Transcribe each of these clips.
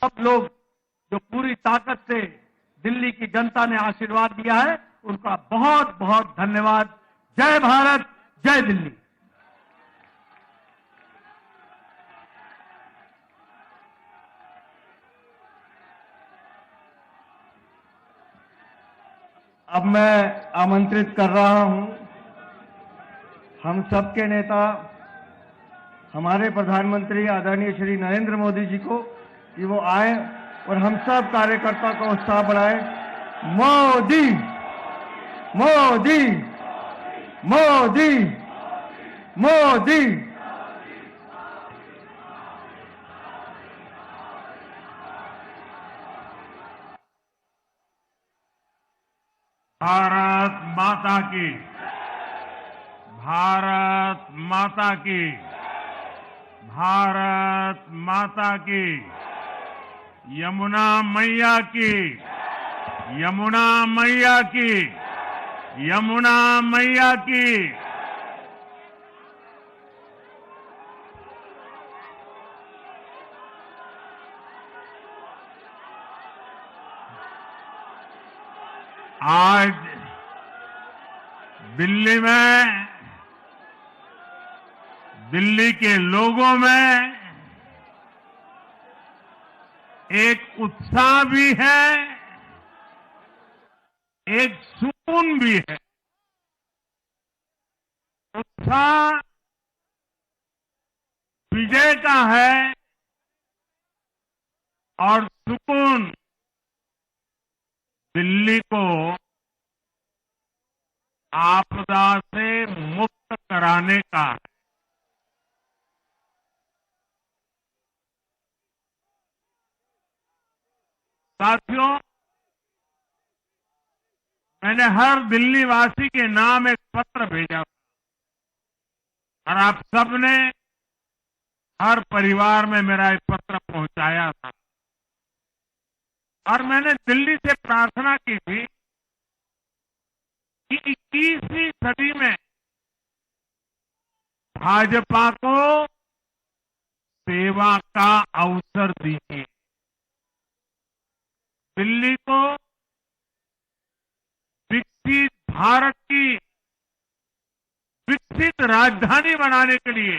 सब लोग जो पूरी ताकत से दिल्ली की जनता ने आशीर्वाद दिया है, उनका बहुत बहुत धन्यवाद। जय भारत, जय दिल्ली। अब मैं आमंत्रित कर रहा हूं हम सबके नेता, हमारे प्रधानमंत्री आदरणीय श्री नरेंद्र मोदी जी को कि वो आए और हम सब कार्यकर्ता को उत्साह बढ़ाएं। मोदी मोदी मोदी मोदी। भारत माता की, भारत माता की, भारत माता की, यमुना मैया की, यमुना मैया की, यमुना मैया की। आज दिल्ली में, दिल्ली के लोगों में एक उत्साह भी है, एक सुकून भी है। उत्साह विजय का है और सुकून दिल्ली को आपदा से मुक्त कराने का है। साथियों, मैंने हर दिल्ली वासी के नाम एक पत्र भेजा और आप सबने हर परिवार में मेरा एक पत्र पहुंचाया था और मैंने दिल्ली से प्रार्थना की थी कि 21वीं सदी में भाजपा को सेवा का अवसर दीजिए, दिल्ली को विकसित भारत की विकसित राजधानी बनाने के लिए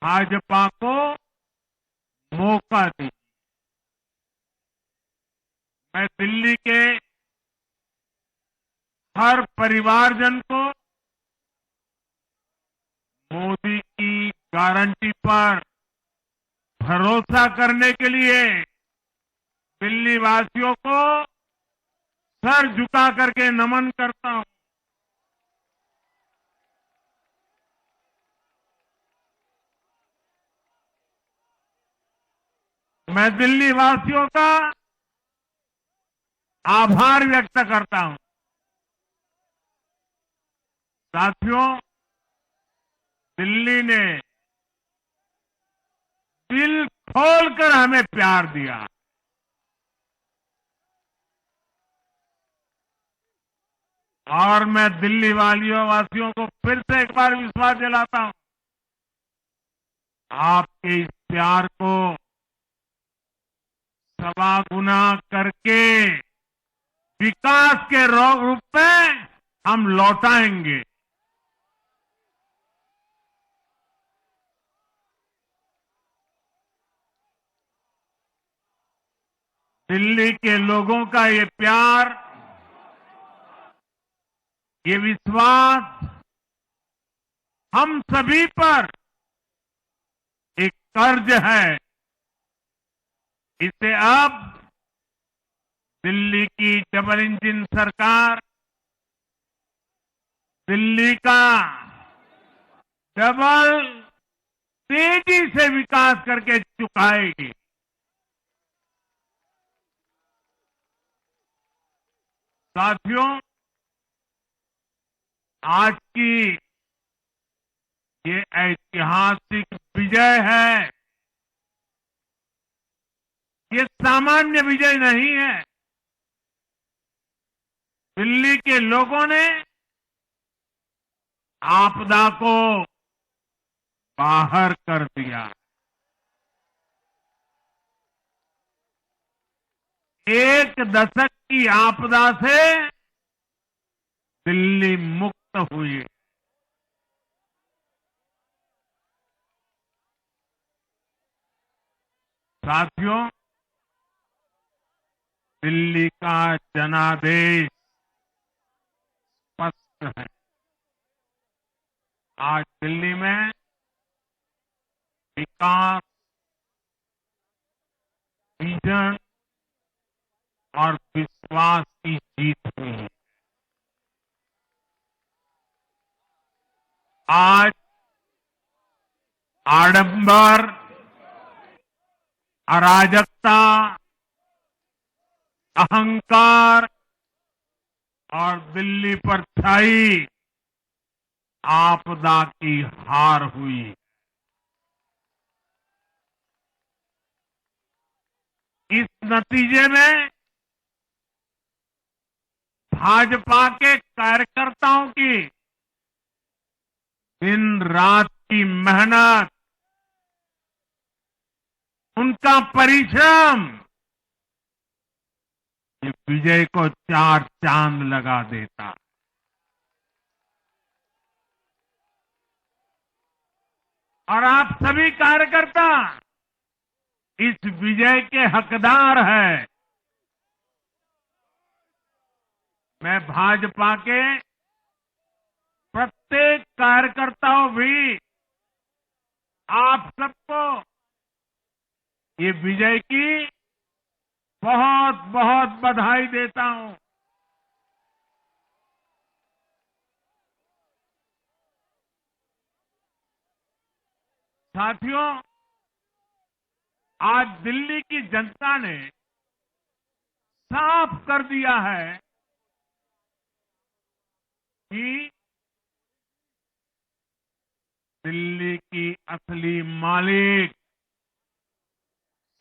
भाजपा को मौका दीजिए। मैं दिल्ली के हर परिवारजन को मोदी की गारंटी पर भरोसा करने के लिए दिल्ली वासियों को सर झुका करके नमन करता हूं। मैं दिल्ली वासियों का आभार व्यक्त करता हूं। साथियों, दिल्ली ने दिल खोलकर हमें प्यार दिया। और मैं दिल्ली वासियों को फिर से एक बार विश्वास दिलाता हूं, आपके इस प्यार को सवा गुना करके विकास के रूप में हम लौटाएंगे। दिल्ली के लोगों का ये प्यार, ये विश्वास हम सभी पर एक कर्ज है। इसे अब दिल्ली की डबल इंजन सरकार, दिल्ली का डबल तेजी से विकास करके चुकाएगी। साथियों, आज की ये ऐतिहासिक विजय है, ये सामान्य विजय नहीं है। दिल्ली के लोगों ने आपदा को बाहर कर दिया। एक दशक की आपदा से दिल्ली मुक्त हुई। साथियों, दिल्ली का जनादेश स्पष्ट है। आज दिल्ली में विकास, विजन और विश्वास की जीत हुई है। आज आडंबर, अराजकता, अहंकार और दिल्ली पर छाई आपदा की हार हुई। इस नतीजे में भाजपा के कार्यकर्ताओं की दिन रात की मेहनत, उनका परिश्रम ये विजय को चार चांद लगा देता। और आप सभी कार्यकर्ता इस विजय के हकदार हैं। मैं भाजपा के प्रत्येक कार्यकर्ताओं भी आप सबको ये विजय की बहुत बहुत बधाई देता हूं। साथियों, आज दिल्ली की जनता ने साफ कर दिया है कि दिल्ली की असली मालिक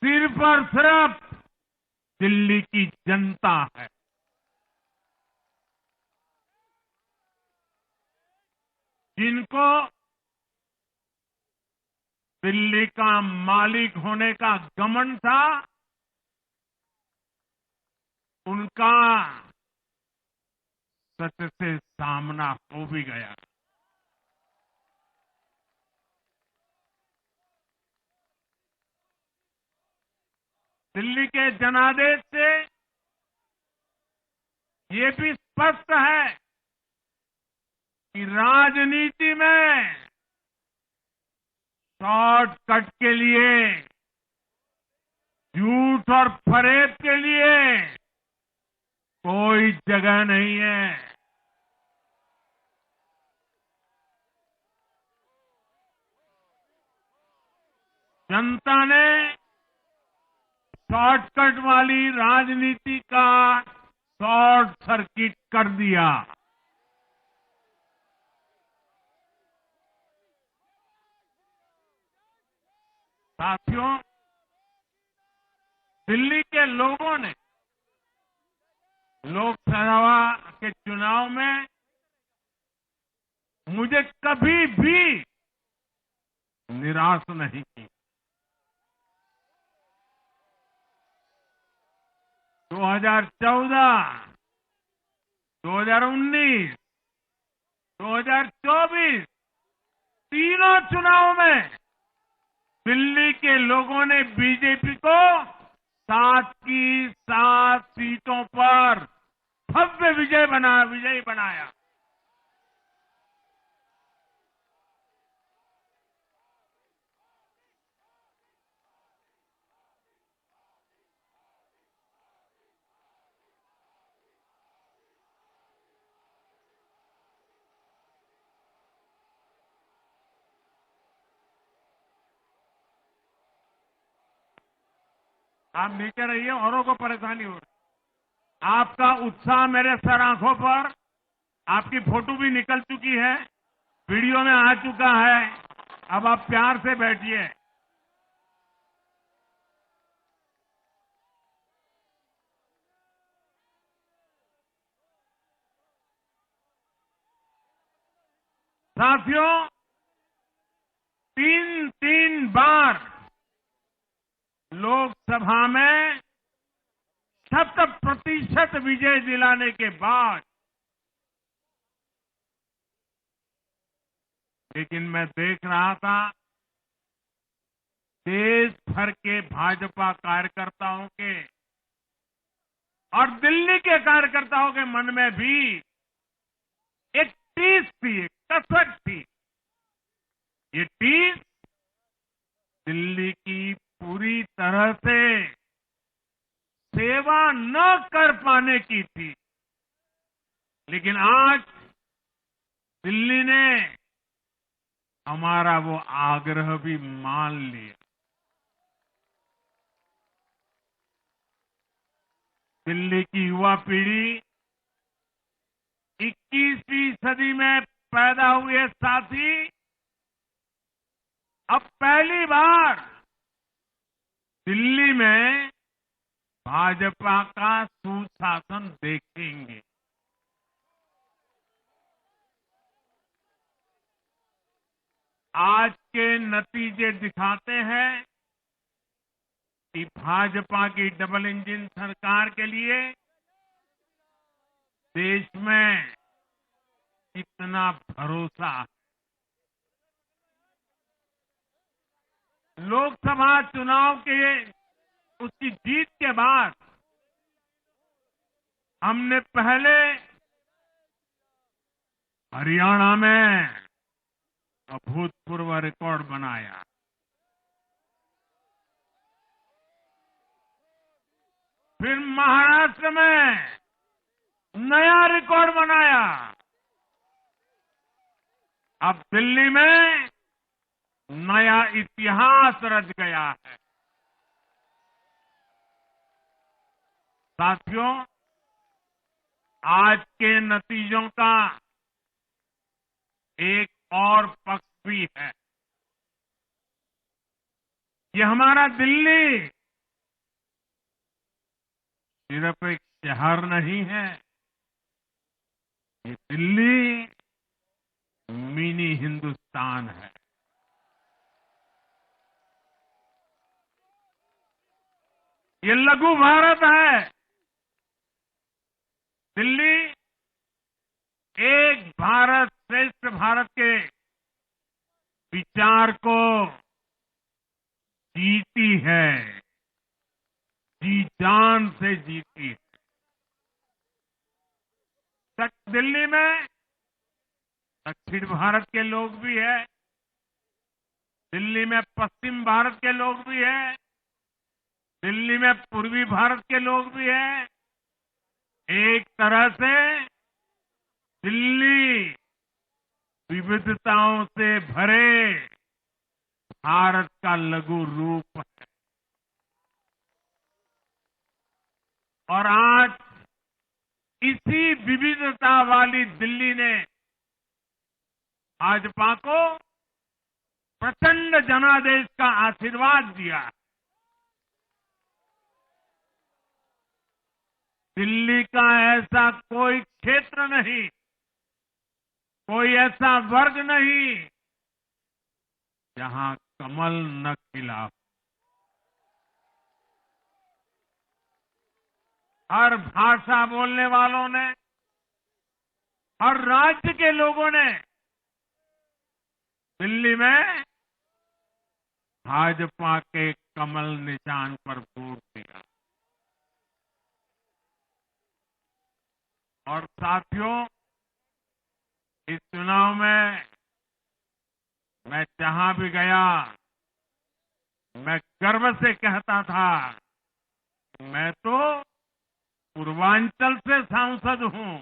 सिर्फ और सिर्फ दिल्ली की जनता है। जिनको दिल्ली का मालिक होने का घमंड था, उनका सच से सामना हो भी गया। दिल्ली के जनादेश से ये भी स्पष्ट है कि राजनीति में शॉर्टकट के लिए, झूठ और फरेब के लिए कोई जगह नहीं है। जनता ने शॉर्टकट वाली राजनीति का शॉर्ट सर्किट कर दिया। साथियों, दिल्ली के लोगों ने लोकसभा के चुनाव में मुझे कभी भी निराश नहीं की। 2014, 2019, 2024 तीनों चुनाव में दिल्ली के लोगों ने बीजेपी को 7 की 7 सीटों पर भव्य विजयी बनाया। आप नीचे रहिए, औरों को परेशानी हो रही। आपका उत्साह मेरे सर आंखों पर, आपकी फोटो भी निकल चुकी है, वीडियो में आ चुका है। अब आप प्यार से बैठिए। साथियों, 3 बार लोकसभा में शत-प्रतिशत विजय दिलाने के बाद, लेकिन मैं देख रहा था देश भर के भाजपा कार्यकर्ताओं के और दिल्ली के कार्यकर्ताओं के मन में भी एक टीस थी, एक कसक थी। ये टीस दिल्ली की पूरी तरह से सेवा न कर पाने की थी, लेकिन आज दिल्ली ने हमारा वो आग्रह भी मान लिया। दिल्ली की युवा पीढ़ी 21वीं सदी में पैदा हुए साथी अब पहली बार दिल्ली में भाजपा का सुशासन देखेंगे। आज के नतीजे दिखाते हैं कि भाजपा की डबल इंजन सरकार के लिए देश में कितना भरोसा है। लोकसभा चुनाव के उसकी जीत के बाद हमने पहले हरियाणा में अभूतपूर्व रिकॉर्ड बनाया, फिर महाराष्ट्र में नया रिकॉर्ड बनाया, अब दिल्ली में नया इतिहास रच गया है। साथियों, आज के नतीजों का एक और पक्ष भी है। ये हमारा दिल्ली सिर्फ एक शहर नहीं है, ये दिल्ली मिनी हिंदुस्तान है। ये लघु भारत है। दिल्ली एक भारत श्रेष्ठ भारत के विचार को जीती है, जी जान से जीती है। दिल्ली में दक्षिण भारत के लोग भी हैं, दिल्ली में पश्चिम भारत के लोग भी हैं, दिल्ली में पूर्वी भारत के लोग भी हैं। एक तरह से दिल्ली विविधताओं से भरे भारत का लघु रूप है। और आज इसी विविधता वाली दिल्ली ने भाजपा को प्रचंड जनादेश का आशीर्वाद दिया। दिल्ली का ऐसा कोई क्षेत्र नहीं, कोई ऐसा वर्ग नहीं जहां कमल न खिला। हर भाषा बोलने वालों ने, हर राज्य के लोगों ने दिल्ली में भाजपा के कमल निशान पर वोट दिया। और साथियों, इस चुनाव में मैं जहां भी गया, मैं गर्व से कहता था, मैं तो पूर्वांचल से सांसद हूं।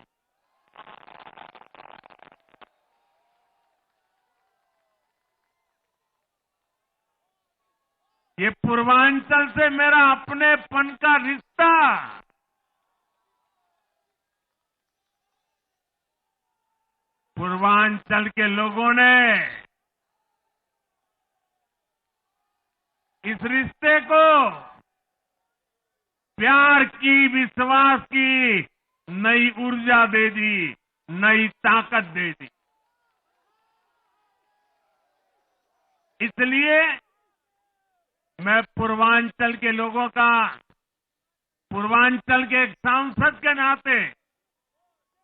ये पूर्वांचल से मेरा अपनेपन का रिश्ता पूर्वांचल के लोगों ने इस रिश्ते को प्यार की, विश्वास की नई ऊर्जा दे दी, नई ताकत दे दी। इसलिए मैं पूर्वांचल के लोगों का पूर्वांचल के एक सांसद के नाते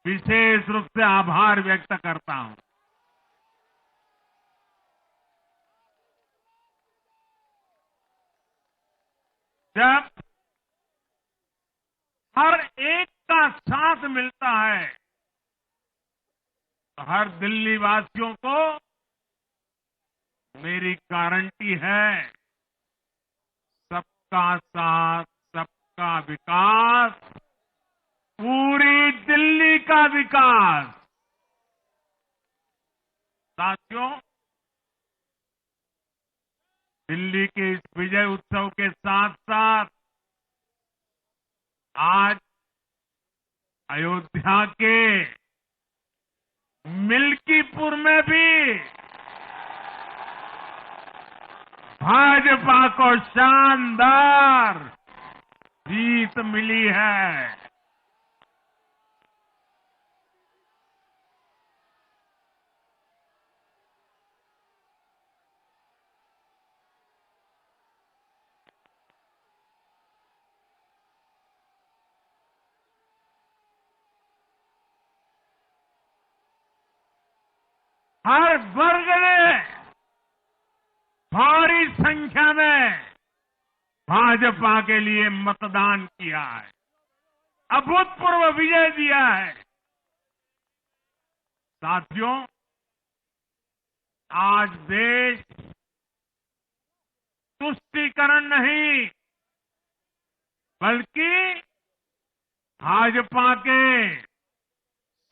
विशेष रूप से आभार व्यक्त करता हूं। जब हर एक का साथ मिलता है तो हर दिल्ली वासियों को मेरी गारंटी है, सबका साथ सबका विकास, पूरी दिल्ली का विकास। साथियों, दिल्ली के इस विजय उत्सव के साथ साथ आज अयोध्या के मिल्कीपुर में भी भाजपा को शानदार जीत मिली है। हर वर्ग ने भारी संख्या में भाजपा के लिए मतदान किया है, अभूतपूर्व विजय दिया है। साथियों, आज देश तुष्टीकरण नहीं बल्कि भाजपा के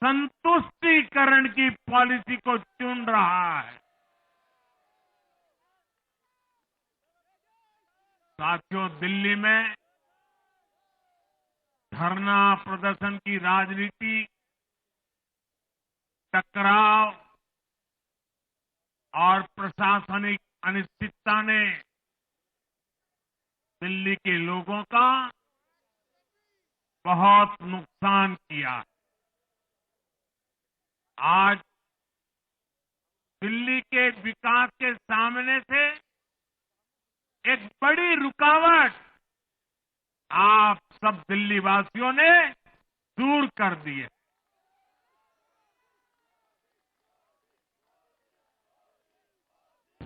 संतुष्टीकरण की पॉलिसी को चुन रहा है। साथियों, दिल्ली में धरना प्रदर्शन की राजनीति, टकराव और प्रशासनिक अनिश्चितता ने दिल्ली के लोगों का बहुत नुकसान किया। आज दिल्ली के विकास के सामने से एक बड़ी रुकावट आप सब दिल्ली वासियों ने दूर कर दी है।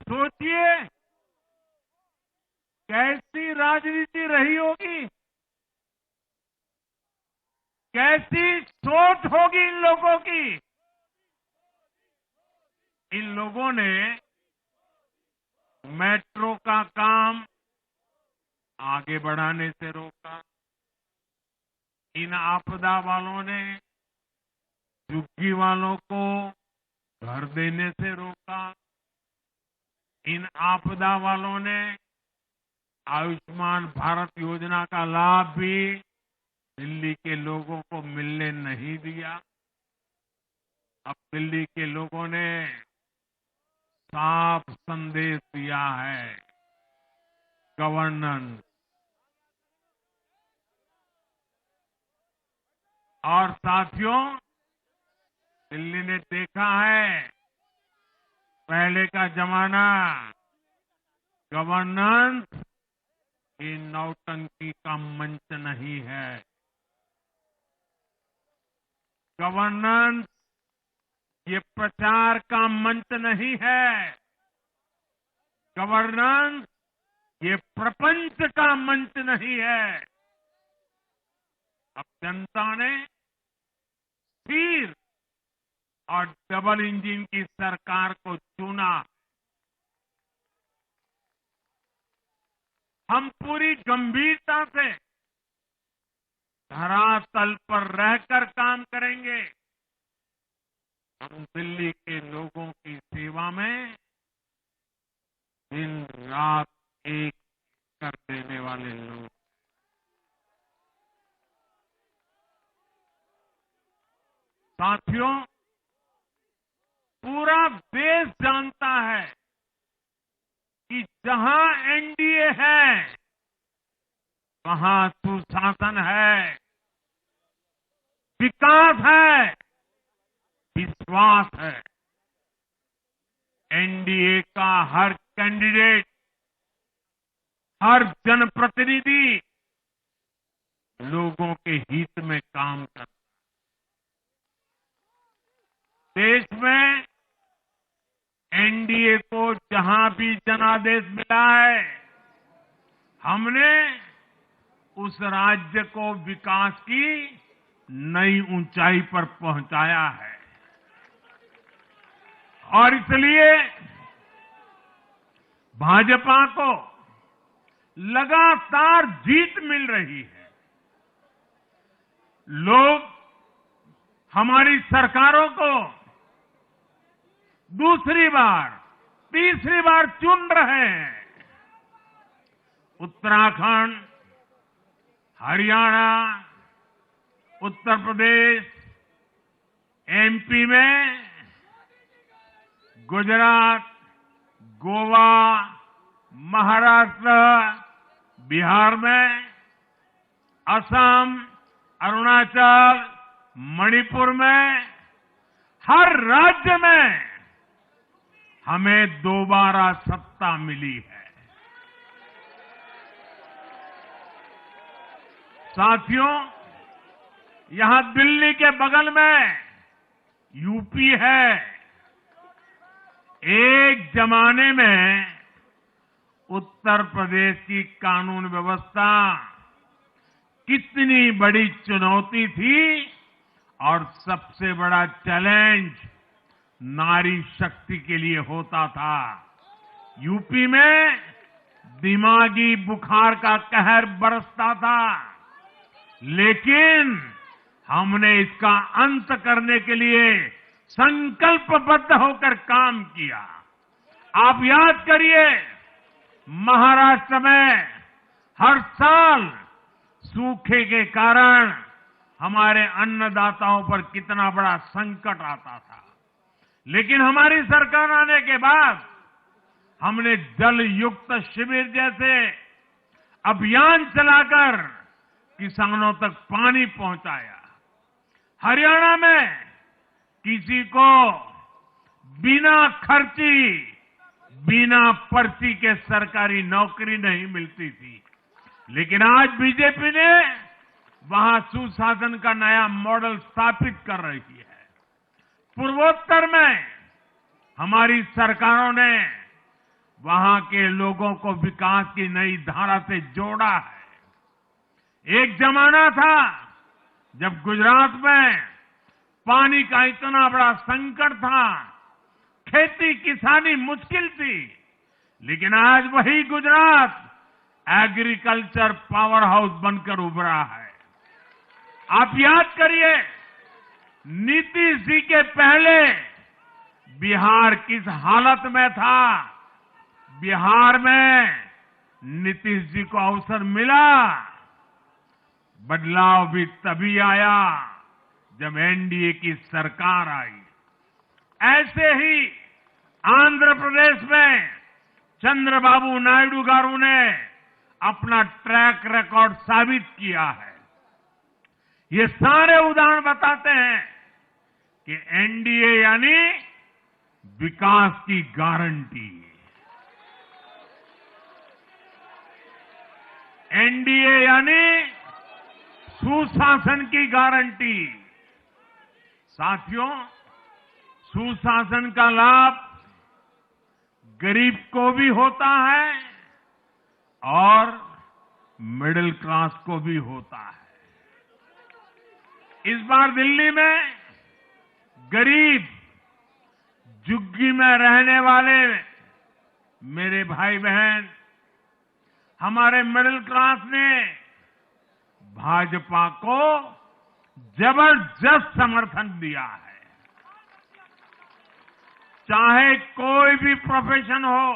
सोचिए कैसी राजनीति रही होगी, कैसी सोच होगी इन लोगों की। इन लोगों ने मेट्रो का काम आगे बढ़ाने से रोका। इन आपदा वालों ने झुग्गी वालों को घर देने से रोका। इन आपदा वालों ने आयुष्मान भारत योजना का लाभ भी दिल्ली के लोगों को मिलने नहीं दिया। अब दिल्ली के लोगों ने साफ संदेश दिया है, गवर्नेंस। और साथियों, दिल्ली ने देखा है पहले का जमाना, गवर्नेंस ये नौटंकी का मंच नहीं है। गवर्नेंस ये प्रचार का मंच नहीं है। गवर्नेंस ये प्रपंच का मंच नहीं है। अब जनता ने स्थिर और डबल इंजन की सरकार को चुना। हम पूरी गंभीरता से धरातल पर रहकर काम करेंगे। हम दिल्ली के लोगों की सेवा में दिन रात एक कर देने वाले लोग। साथियों, पूरा देश जानता है कि जहां एनडीए है वहां सुशासन है, विकास है, विश्वास है। एनडीए का हर कैंडिडेट, हर जनप्रतिनिधि लोगों के हित में काम करता है। देश में एनडीए को जहां भी जनादेश मिला है, हमने उस राज्य को विकास की नई ऊंचाई पर पहुंचाया है। और इसलिए भाजपा को लगातार जीत मिल रही है। लोग हमारी सरकारों को दूसरी बार, तीसरी बार चुन रहे हैं। उत्तराखंड, हरियाणा, उत्तर प्रदेश, एमपी में, गुजरात, गोवा, महाराष्ट्र, बिहार में, असम, अरुणाचल, मणिपुर में, हर राज्य में हमें दोबारा सत्ता मिली है। साथियों, यहां दिल्ली के बगल में यूपी है। एक जमाने में उत्तर प्रदेश की कानून व्यवस्था कितनी बड़ी चुनौती थी और सबसे बड़ा चैलेंज नारी शक्ति के लिए होता था। यूपी में दिमागी बुखार का कहर बरसता था, लेकिन हमने इसका अंत करने के लिए संकल्पबद्ध होकर काम किया। आप याद करिए, महाराष्ट्र में हर साल सूखे के कारण हमारे अन्नदाताओं पर कितना बड़ा संकट आता था, लेकिन हमारी सरकार आने के बाद हमने जल युक्त शिविर जैसे अभियान चलाकर किसानों तक पानी पहुंचाया। हरियाणा में किसी को बिना खर्ची, बिना पर्ची के सरकारी नौकरी नहीं मिलती थी, लेकिन आज बीजेपी ने वहां सुशासन का नया मॉडल स्थापित कर रही है। पूर्वोत्तर में हमारी सरकारों ने वहां के लोगों को विकास की नई धारा से जोड़ा है। एक जमाना था जब गुजरात में पानी का इतना बड़ा संकट था, खेती किसानी मुश्किल थी, लेकिन आज वही गुजरात एग्रीकल्चर पावर हाउस बनकर उभरा है। आप याद करिए, नीतीश जी के पहले बिहार किस हालत में था। बिहार में नीतीश जी को अवसर मिला। बदलाव भी तभी आया जब एनडीए की सरकार आई। ऐसे ही आंध्र प्रदेश में चंद्रबाबू नायडू गारू ने अपना ट्रैक रिकॉर्ड साबित किया है। ये सारे उदाहरण बताते हैं कि एनडीए यानी विकास की गारंटी। एनडीए यानी सुशासन की गारंटी। साथियों, सुशासन का लाभ गरीब को भी होता है और मिडिल क्लास को भी होता है। इस बार दिल्ली में गरीब, झुग्गी में रहने वाले मेरे भाई बहन, हमारे मिडिल क्लास ने भाजपा को जबरदस्त समर्थन दिया है। चाहे कोई भी प्रोफेशन हो,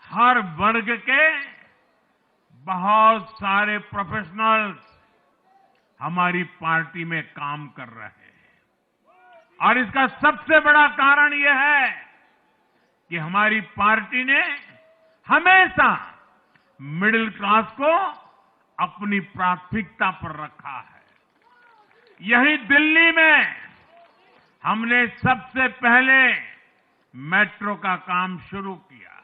हर वर्ग के बहुत सारे प्रोफेशनल्स हमारी पार्टी में काम कर रहे हैं। और इसका सबसे बड़ा कारण यह है कि हमारी पार्टी ने हमेशा मिडिल क्लास को अपनी प्राथमिकता पर रखा है। यही दिल्ली में हमने सबसे पहले मेट्रो का काम शुरू किया।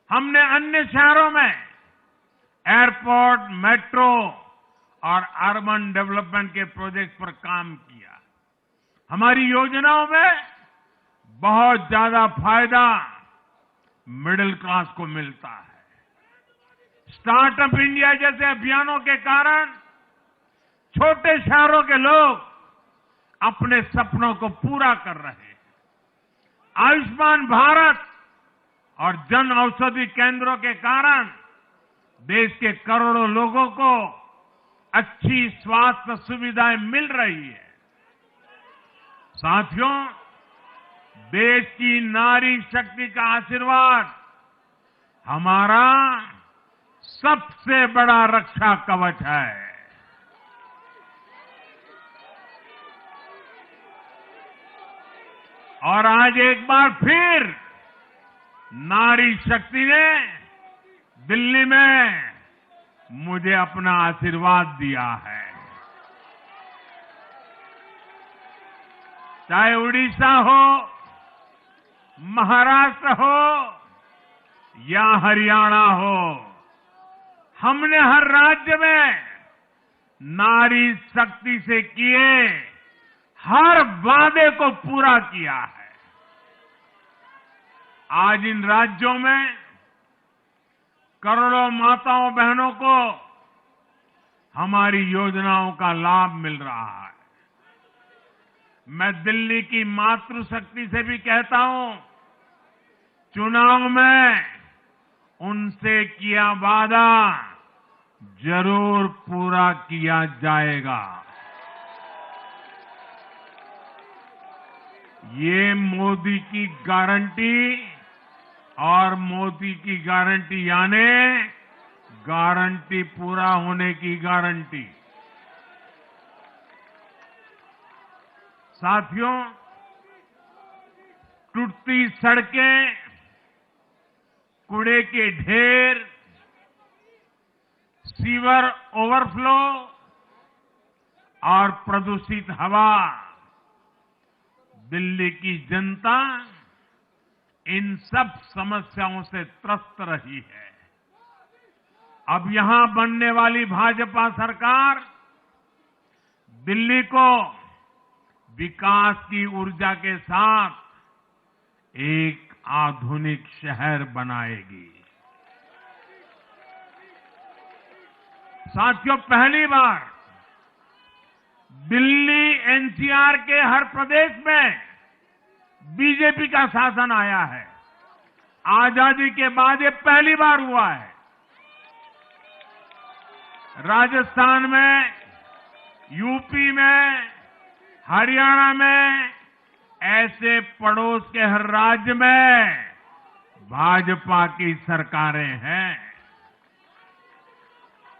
हमने अन्य शहरों में एयरपोर्ट, मेट्रो और अर्बन डेवलपमेंट के प्रोजेक्ट पर काम किया। हमारी योजनाओं में बहुत ज्यादा फायदा मिडिल क्लास को मिलता है। स्टार्टअप इंडिया जैसे अभियानों के कारण छोटे शहरों के लोग अपने सपनों को पूरा कर रहे हैं। आयुष्मान भारत और जन औषधि केंद्रों के कारण देश के करोड़ों लोगों को अच्छी स्वास्थ्य सुविधाएं मिल रही है। साथियों, देश की नारी शक्ति का आशीर्वाद हमारा सबसे बड़ा रक्षा कवच है। और आज एक बार फिर नारी शक्ति ने दिल्ली में मुझे अपना आशीर्वाद दिया है। चाहे उड़ीसा हो, महाराष्ट्र हो या हरियाणा हो, हमने हर राज्य में नारी शक्ति से किए हर वादे को पूरा किया है। आज इन राज्यों में करोड़ों माताओं बहनों को हमारी योजनाओं का लाभ मिल रहा है। मैं दिल्ली की मातृशक्ति से भी कहता हूं, चुनाव में उनसे किया वादा जरूर पूरा किया जाएगा। ये मोदी की गारंटी और मोदी की गारंटी यानी गारंटी पूरा होने की गारंटी। साथियों, टूटती सड़कें, कूड़े के ढेर, सीवर ओवरफ्लो और प्रदूषित हवा, दिल्ली की जनता इन सब समस्याओं से त्रस्त रही है। अब यहां बनने वाली भाजपा सरकार दिल्ली को विकास की ऊर्जा के साथ एक आधुनिक शहर बनाएगी। साथियों, पहली बार दिल्ली एनसीआर के हर प्रदेश में बीजेपी का शासन आया है। आजादी के बाद ये पहली बार हुआ है। राजस्थान में, यूपी में, हरियाणा में, ऐसे पड़ोस के हर राज्य में भाजपा की सरकारें हैं।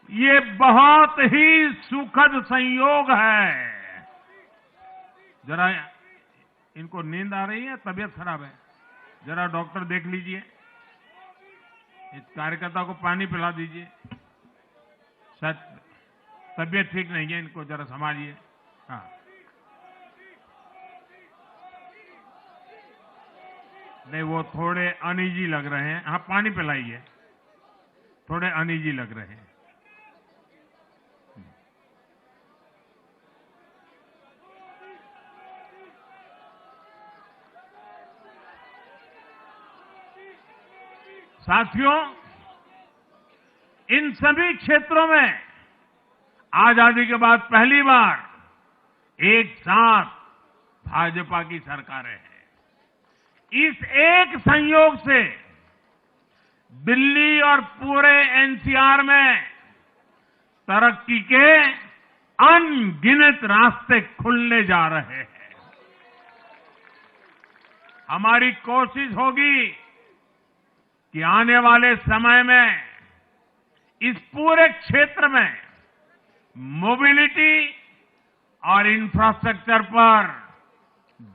ये बहुत ही सुखद संयोग है। जरा इनको नींद आ रही है, तबीयत खराब है, जरा डॉक्टर देख लीजिए। इस कार्यकर्ता को पानी पिला दीजिए, शायद तबीयत ठीक नहीं है, इनको जरा संभालिए। हाँ, नहीं, वो थोड़े अनईजी लग रहे हैं। हाँ, पानी पिलाइए, थोड़े अनईजी लग रहे हैं। साथियों, इन सभी क्षेत्रों में आजादी के बाद पहली बार एक साथ भाजपा की सरकारें हैं। इस एक संयोग से दिल्ली और पूरे एनसीआर में तरक्की के अनगिनत रास्ते खुलने जा रहे हैं। हमारी कोशिश होगी कि आने वाले समय में इस पूरे क्षेत्र में मोबिलिटी और इंफ्रास्ट्रक्चर पर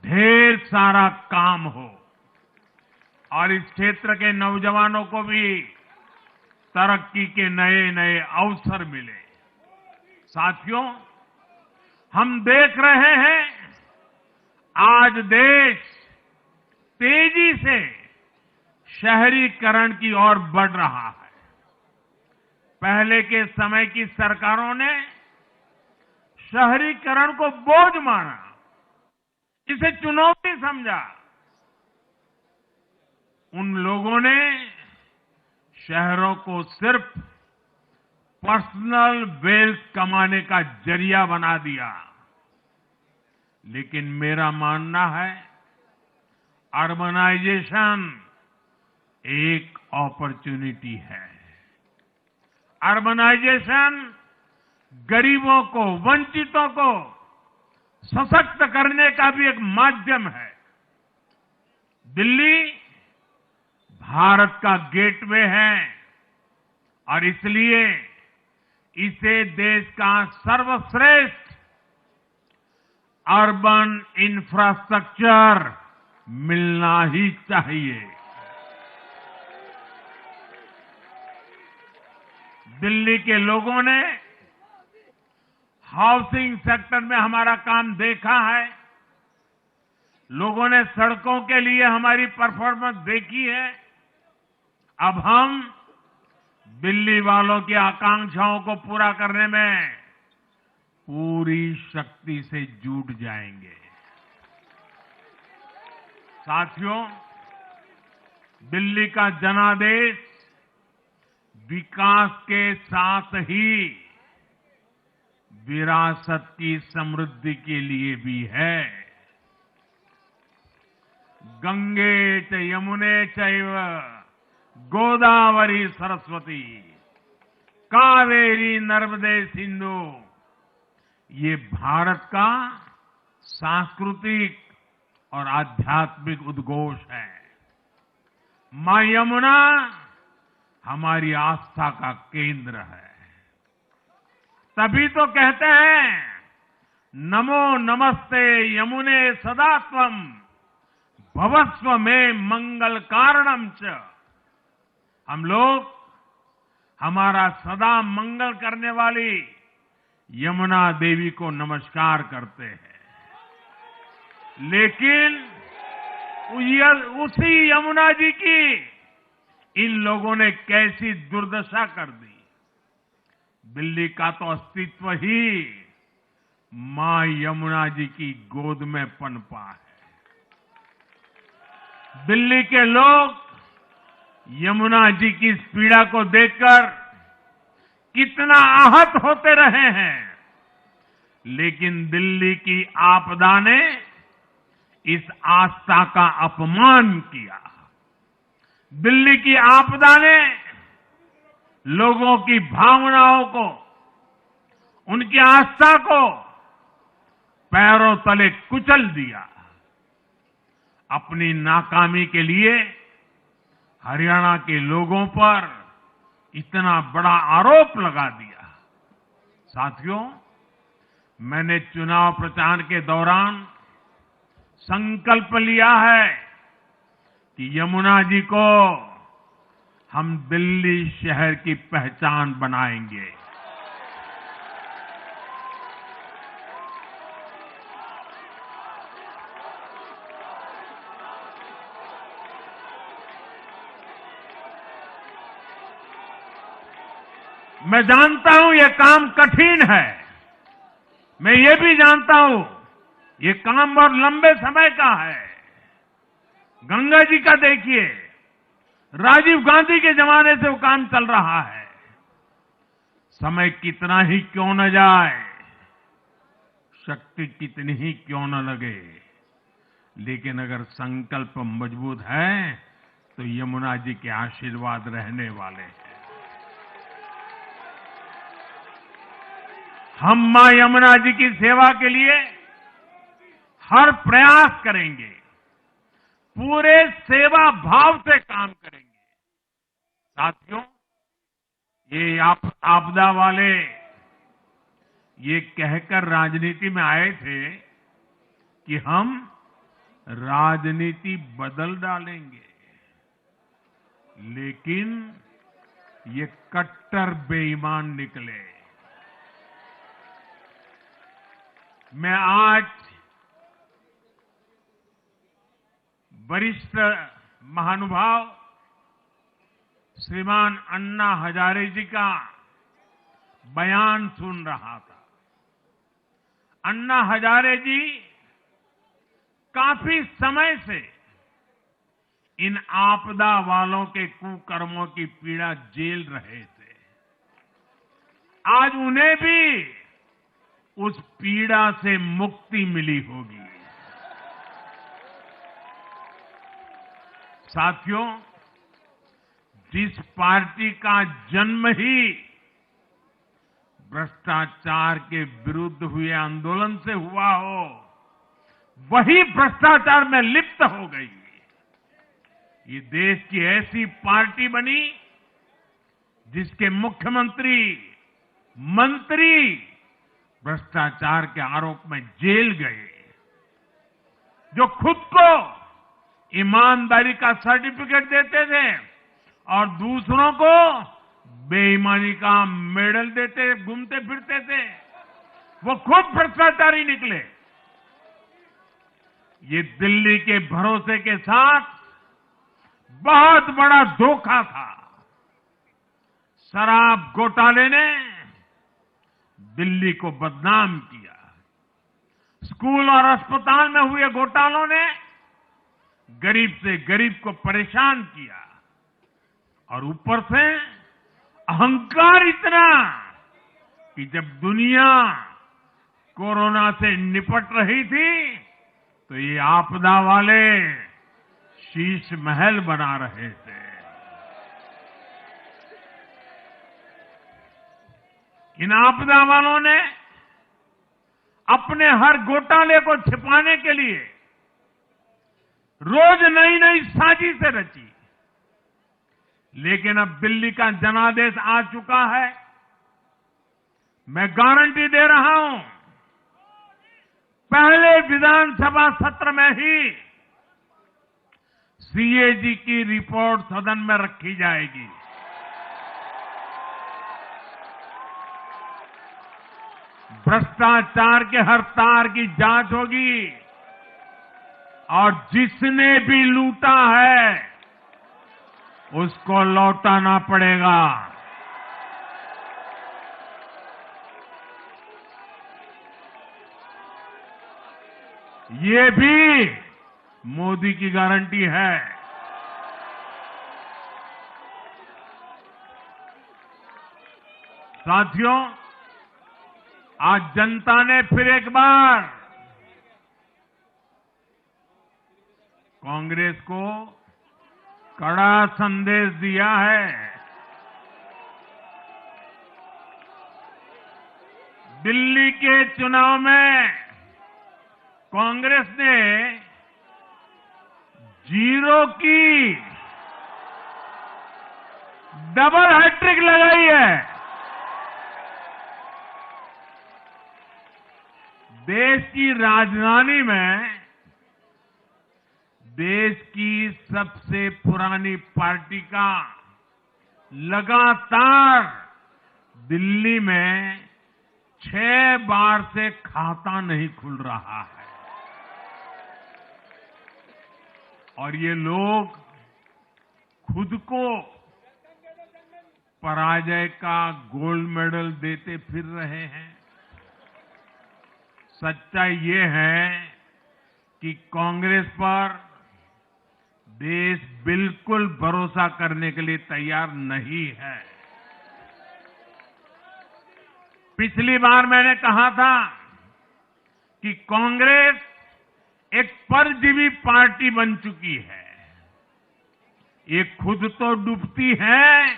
ढेर सारा काम हो और इस क्षेत्र के नौजवानों को भी तरक्की के नए नए अवसर मिले। साथियों, हम देख रहे हैं आज देश तेजी से शहरीकरण की ओर बढ़ रहा है। पहले के समय की सरकारों ने शहरीकरण को बोझ माना, इसे चुनौती समझा। उन लोगों ने शहरों को सिर्फ पर्सनल वेल्थ कमाने का जरिया बना दिया। लेकिन मेरा मानना है, अर्बनाइजेशन एक अपॉर्चुनिटी है। अर्बनाइजेशन गरीबों को, वंचितों को सशक्त करने का भी एक माध्यम है। दिल्ली भारत का गेटवे है और इसलिए इसे देश का सर्वश्रेष्ठ अर्बन इंफ्रास्ट्रक्चर मिलना ही चाहिए। दिल्ली के लोगों ने हाउसिंग सेक्टर में हमारा काम देखा है। लोगों ने सड़कों के लिए हमारी परफॉर्मेंस देखी है। अब हम दिल्ली वालों की आकांक्षाओं को पूरा करने में पूरी शक्ति से जुट जाएंगे। साथियों, दिल्ली का जनादेश विकास के साथ ही विरासत की समृद्धि के लिए भी है। गंगे च यमुने चैव गोदावरी सरस्वती कावेरी नर्मदे सिंधु, ये भारत का सांस्कृतिक और आध्यात्मिक उद्घोष है। मां यमुना हमारी आस्था का केंद्र है। तभी तो कहते हैं, नमो नमस्ते यमुने सदा त्वम भवस्व में मंगल कारणम च। हम लोग हमारा सदा मंगल करने वाली यमुना देवी को नमस्कार करते हैं। लेकिन उसी यमुना जी की इन लोगों ने कैसी दुर्दशा कर दी। दिल्ली का तो अस्तित्व ही मां यमुना जी की गोद में पनपा है। दिल्ली के लोग यमुना जी की इस पीड़ा को देखकर कितना आहत होते रहे हैं, लेकिन दिल्ली की आपदा ने इस आस्था का अपमान किया। दिल्ली की आपदा ने लोगों की भावनाओं को, उनकी आस्था को पैरों तले कुचल दिया। अपनी नाकामी के लिए हरियाणा के लोगों पर इतना बड़ा आरोप लगा दिया। साथियों, मैंने चुनाव प्रचार के दौरान संकल्प लिया है कि यमुना जी को हम दिल्ली शहर की पहचान बनाएंगे। मैं जानता हूं ये काम कठिन है। मैं ये भी जानता हूं ये काम बहुत लंबे समय का है। गंगा जी का देखिए, राजीव गांधी के जमाने से वो काम चल रहा है। समय कितना ही क्यों न जाए, शक्ति कितनी ही क्यों न लगे, लेकिन अगर संकल्प मजबूत है तो यमुना जी के आशीर्वाद रहने वाले हैं। हम मां यमुना जी की सेवा के लिए हर प्रयास करेंगे, पूरे सेवा भाव से काम करेंगे। साथियों, ये आपदा वाले ये कहकर राजनीति में आए थे कि हम राजनीति बदल डालेंगे, लेकिन ये कट्टर बेईमान निकले। मैं आज वरिष्ठ महानुभाव श्रीमान अन्ना हजारे जी का बयान सुन रहा था। अन्ना हजारे जी काफी समय से इन आपदा वालों के कुकर्मों की पीड़ा झेल रहे थे। आज उन्हें भी उस पीड़ा से मुक्ति मिली होगी। साथियों, जिस पार्टी का जन्म ही भ्रष्टाचार के विरुद्ध हुए आंदोलन से हुआ हो, वही भ्रष्टाचार में लिप्त हो गई। ये देश की ऐसी पार्टी बनी जिसके मुख्यमंत्री, मंत्री भ्रष्टाचार के आरोप में जेल गए, जो खुद को ईमानदारी का सर्टिफिकेट देते थे और दूसरों को बेईमानी का मेडल देते घूमते फिरते थे, वो खुद भ्रष्टाचारी निकले। ये दिल्ली के भरोसे के साथ बहुत बड़ा धोखा था। शराब घोटाले ने दिल्ली को बदनाम किया। स्कूल और अस्पताल में हुए घोटालों ने गरीब से गरीब को परेशान किया और ऊपर से अहंकार इतना कि जब दुनिया कोरोना से निपट रही थी तो ये आपदा वाले शीश महल बना रहे थे। इन आपदा वालों ने अपने हर घोटाले को छिपाने के लिए रोज नई नई साजिशें रची। लेकिन अब दिल्ली का जनादेश आ चुका है। मैं गारंटी दे रहा हूं, पहले विधानसभा सत्र में ही सीएजी की रिपोर्ट सदन में रखी जाएगी। भ्रष्टाचार के हर तार की जांच होगी और जिसने भी लूटा है उसको लौटाना पड़ेगा। ये भी मोदी की गारंटी है। साथियों, आज जनता ने फिर एक बार कांग्रेस को कड़ा संदेश दिया है। दिल्ली के चुनाव में कांग्रेस ने जीरो की डबल हैट्रिक लगाई है। देश की राजधानी में देश की सबसे पुरानी पार्टी का लगातार दिल्ली में 6 बार से खाता नहीं खुल रहा है और ये लोग खुद को पराजय का गोल्ड मेडल देते फिर रहे हैं। सच्चाई ये है कि कांग्रेस पर देश बिल्कुल भरोसा करने के लिए तैयार नहीं है। पिछली बार मैंने कहा था कि कांग्रेस एक परजीवी पार्टी बन चुकी है। ये खुद तो डूबती है,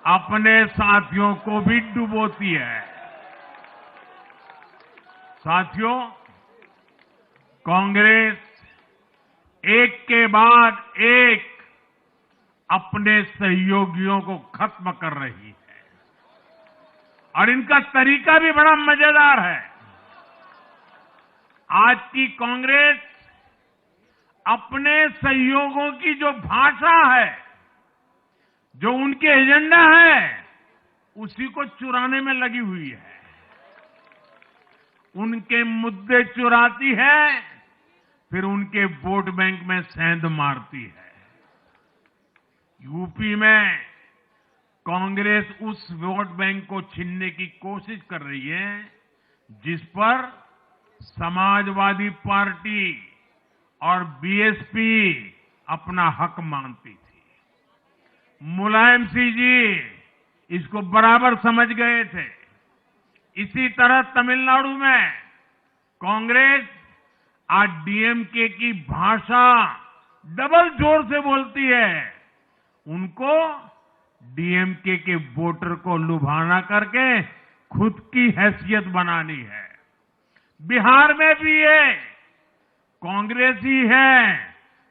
अपने साथियों को भी डुबोती है। साथियों, कांग्रेस एक के बाद एक अपने सहयोगियों को खत्म कर रही है और इनका तरीका भी बड़ा मजेदार है। आज की कांग्रेस अपने सहयोगियों की जो भाषा है, जो उनके एजेंडा है, उसी को चुराने में लगी हुई है। उनके मुद्दे चुराती है, फिर उनके वोट बैंक में सेंध मारती है। यूपी में कांग्रेस उस वोट बैंक को छीनने की कोशिश कर रही है जिस पर समाजवादी पार्टी और बीएसपी अपना हक मानती थी। मुलायम सिंह जी इसको बराबर समझ गए थे। इसी तरह तमिलनाडु में कांग्रेस आज डीएमके की भाषा डबल जोर से बोलती है। उनको डीएमके के वोटर को लुभाना करके खुद की हैसियत बनानी है। बिहार में भी ये कांग्रेस ही है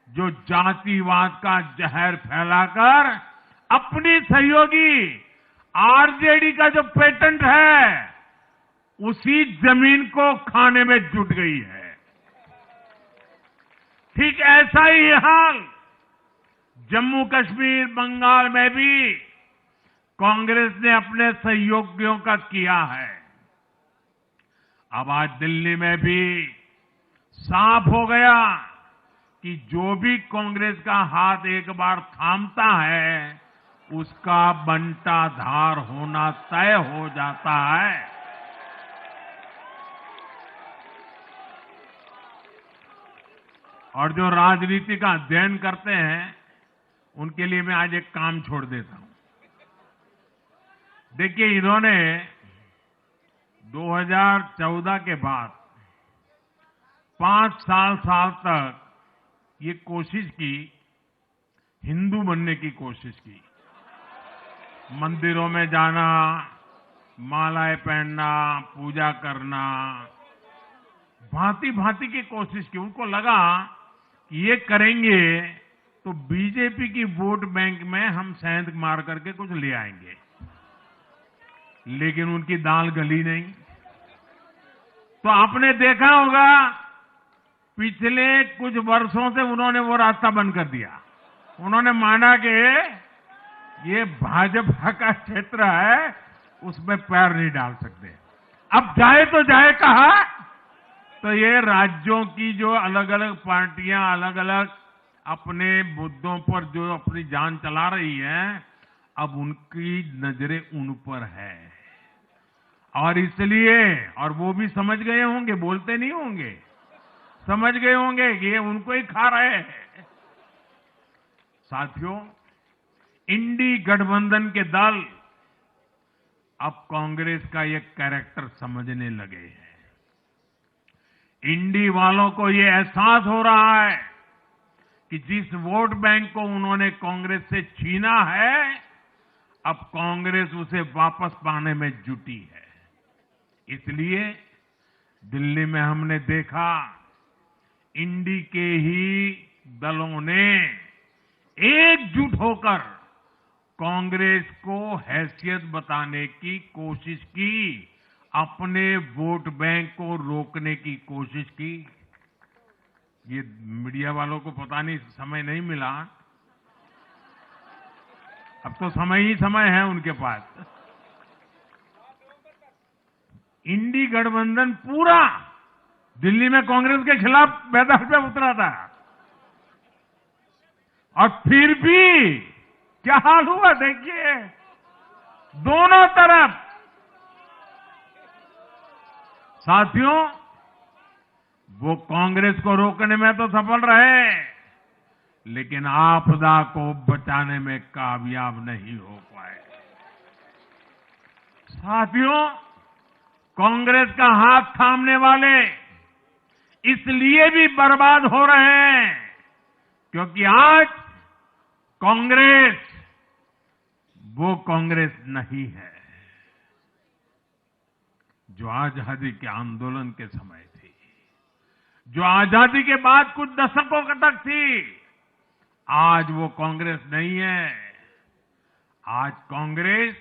जो जातिवाद का जहर फैलाकर अपनी सहयोगी आरजेडी का जो पेटेंट है उसी जमीन को खाने में जुट गई है। ठीक ऐसा ही हाल जम्मू कश्मीर, बंगाल में भी कांग्रेस ने अपने सहयोगियों का किया है। अब आज दिल्ली में भी साफ हो गया कि जो भी कांग्रेस का हाथ एक बार थामता है उसका बंटाधार होना तय हो जाता है। और जो राजनीति का अध्ययन करते हैं उनके लिए मैं आज एक काम छोड़ देता हूं। देखिए, इन्होंने 2014 के बाद 5 साल तक ये कोशिश की, हिंदू बनने की कोशिश की। मंदिरों में जाना, मालाएं पहनना, पूजा करना, भांति भांति की कोशिश की। उनको लगा कि ये करेंगे तो बीजेपी की वोट बैंक में हम सेंध मार करके कुछ ले आएंगे। लेकिन उनकी दाल गली नहीं। तो आपने देखा होगा पिछले कुछ वर्षों से उन्होंने वो रास्ता बंद कर दिया। उन्होंने माना कि ये भाजपा का क्षेत्र है, उसमें पैर नहीं डाल सकते। अब जाए तो जाए कहा। तो ये राज्यों की जो अलग अलग पार्टियां अलग अलग अपने मुद्दों पर जो अपनी जान चला रही हैं, अब उनकी नजरें उन पर है। और इसलिए, और वो भी समझ गए होंगे, बोलते नहीं होंगे, समझ गए होंगे कि ये उनको ही खा रहे हैं। साथियों, इंडी गठबंधन के दल अब कांग्रेस का ये कैरेक्टर समझने लगे हैं। इंडी वालों को ये एहसास हो रहा है कि जिस वोट बैंक को उन्होंने कांग्रेस से छीना है, अब कांग्रेस उसे वापस पाने में जुटी है। इसलिए दिल्ली में हमने देखा इंडी के ही दलों ने एकजुट होकर कांग्रेस को हैसियत बताने की कोशिश की, अपने वोट बैंक को रोकने की कोशिश की। ये मीडिया वालों को पता नहीं समय नहीं मिला। अब तो समय ही समय है उनके पास। इंडी गठबंधन पूरा दिल्ली में कांग्रेस के खिलाफ मैदान पे उतरा था। और फिर भी क्या हाल हुआ देखिए, दोनों तरफ। साथियों, वो कांग्रेस को रोकने में तो सफल रहे, लेकिन आपदा को बचाने में कामयाब नहीं हो पाए। साथियों, कांग्रेस का हाथ थामने वाले इसलिए भी बर्बाद हो रहे हैं क्योंकि आज कांग्रेस वो कांग्रेस नहीं है जो आजादी के आंदोलन के समय थी, जो आजादी के बाद कुछ दशकों तक थी। आज वो कांग्रेस नहीं है। आज कांग्रेस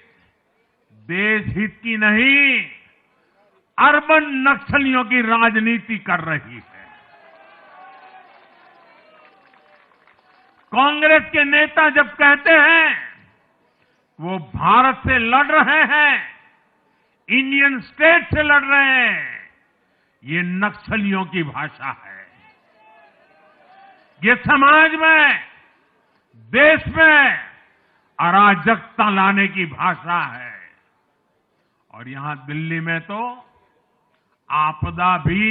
देश हित की नहीं, अर्बन नक्सलियों की राजनीति कर रही है। कांग्रेस के नेता जब कहते हैं वो भारत से लड़ रहे हैं, इंडियन स्टेट से लड़ रहे हैं, ये नक्सलियों की भाषा है। ये समाज में, देश में अराजकता लाने की भाषा है। और यहां दिल्ली में तो आपदा भी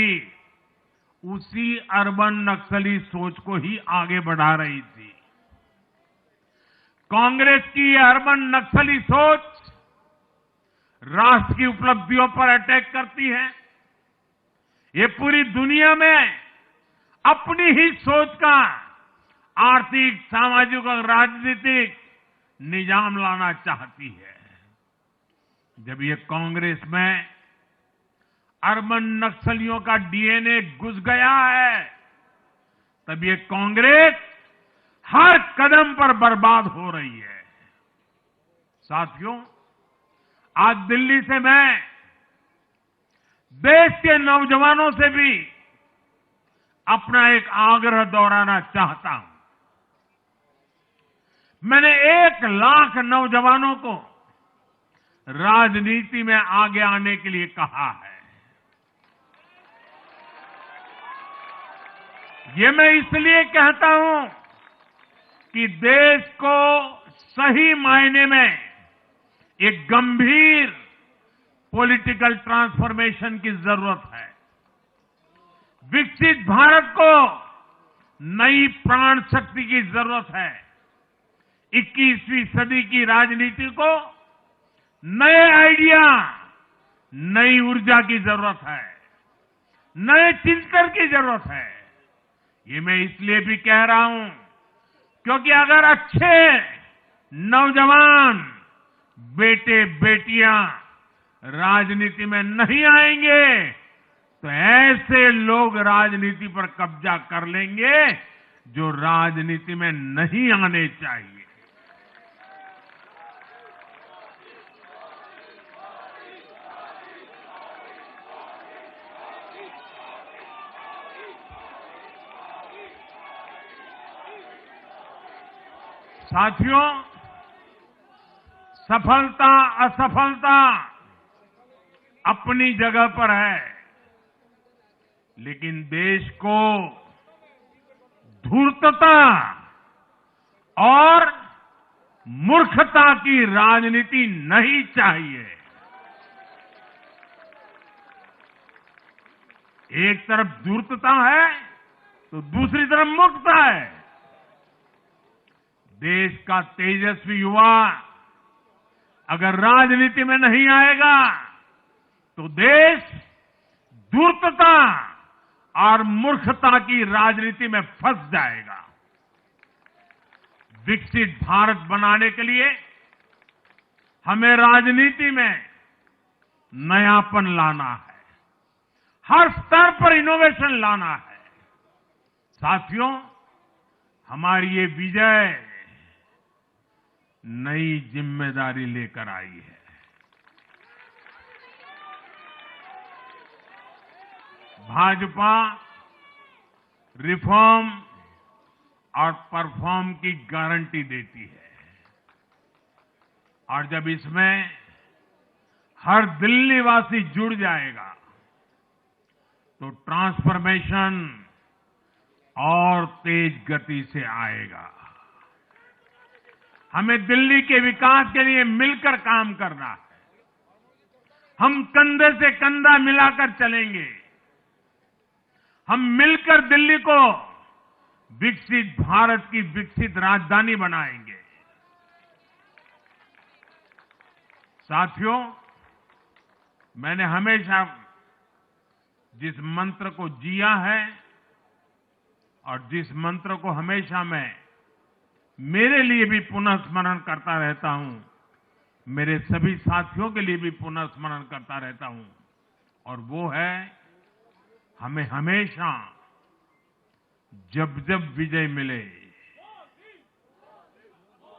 उसी अर्बन नक्सली सोच को ही आगे बढ़ा रही थी। कांग्रेस की यह अर्बन नक्सली सोच राष्ट्र की उपलब्धियों पर अटैक करती है। ये पूरी दुनिया में अपनी ही सोच का आर्थिक, सामाजिक और राजनीतिक निजाम लाना चाहती है। जब ये कांग्रेस में अर्बन नक्सलियों का डीएनए घुस गया है, तब ये कांग्रेस हर कदम पर बर्बाद हो रही है। साथियों, आज दिल्ली से मैं देश के नौजवानों से भी अपना एक आग्रह दोहराना चाहता हूं। मैंने 1 लाख नौजवानों को राजनीति में आगे आने के लिए कहा है। ये मैं इसलिए कहता हूं कि देश को सही मायने में एक गंभीर पॉलिटिकल ट्रांसफॉर्मेशन की जरूरत है। विकसित भारत को नई प्राण शक्ति की जरूरत है। 21वीं सदी की राजनीति को नए आइडिया, नई ऊर्जा की जरूरत है, नए चिंतन की जरूरत है। ये मैं इसलिए भी कह रहा हूं क्योंकि अगर अच्छे नौजवान बेटे बेटियां राजनीति में नहीं आएंगे तो ऐसे लोग राजनीति पर कब्जा कर लेंगे जो राजनीति में नहीं आने चाहिए। साथियों, सफलता असफलता अपनी जगह पर है, लेकिन देश को धूर्तता और मूर्खता की राजनीति नहीं चाहिए। एक तरफ धूर्तता है तो दूसरी तरफ मूर्खता है। देश का तेजस्वी युवा अगर राजनीति में नहीं आएगा तो देश धूर्तता और मूर्खता की राजनीति में फंस जाएगा। विकसित भारत बनाने के लिए हमें राजनीति में नयापन लाना है, हर स्तर पर इनोवेशन लाना है। साथियों, हमारी ये विजय नई जिम्मेदारी लेकर आई है। भाजपा रिफॉर्म और परफॉर्म की गारंटी देती है और जब इसमें हर दिल्लीवासी जुड़ जाएगा तो ट्रांसफॉर्मेशन और तेज गति से आएगा। हमें दिल्ली के विकास के लिए मिलकर काम करना है। हम कंधे से कंधा मिलाकर चलेंगे। हम मिलकर दिल्ली को विकसित भारत की विकसित राजधानी बनाएंगे। साथियों, मैंने हमेशा जिस मंत्र को जिया है और जिस मंत्र को हमेशा मैं मेरे लिए भी पुनः स्मरण करता रहता हूं, मेरे सभी साथियों के लिए भी पुनः स्मरण करता रहता हूं, और वो है हमें हमेशा जब जब विजय मिले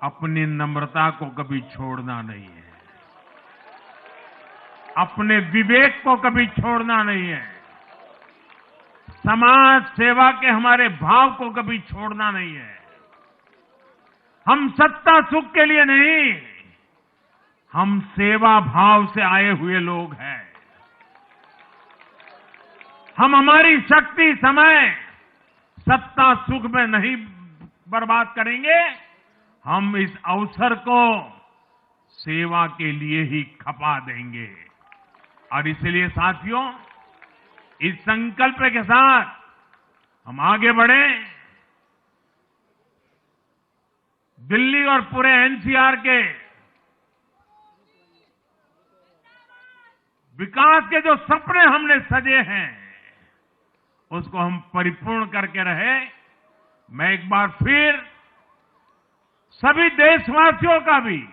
अपनी नम्रता को कभी छोड़ना नहीं है, अपने विवेक को कभी छोड़ना नहीं है, समाज सेवा के हमारे भाव को कभी छोड़ना नहीं है। हम सत्ता सुख के लिए नहीं, हम सेवा भाव से आए हुए लोग हैं। हम हमारी शक्ति, समय सत्ता सुख में नहीं बर्बाद करेंगे। हम इस अवसर को सेवा के लिए ही खपा देंगे। और इसलिए साथियों, इस संकल्प के साथ हम आगे बढ़े। दिल्ली और पूरे एनसीआर के विकास के जो सपने हमने सजे हैं उसको हम परिपूर्ण करके रहे। मैं एक बार फिर सभी देशवासियों का भी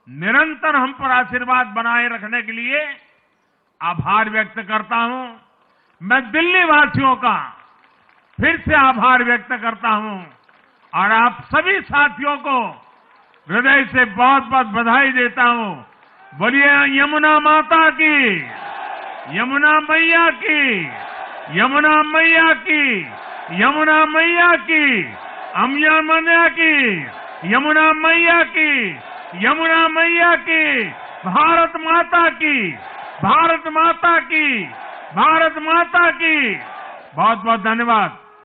निरंतर हम पर आशीर्वाद बनाए रखने के लिए आभार व्यक्त करता हूं। मैं दिल्ली वासियों का फिर से आभार व्यक्त करता हूं और आप सभी साथियों को हृदय से बहुत बहुत बधाई देता हूं। बोलिए यमुना माता की, यमुना मैया की, यमुना मैया की, यमुना मैया की, अम्या मैया की, यमुना मैया की, यमुना मैया की, भारत माता की, भारत माता की, भारत माता की। बहुत बहुत धन्यवाद।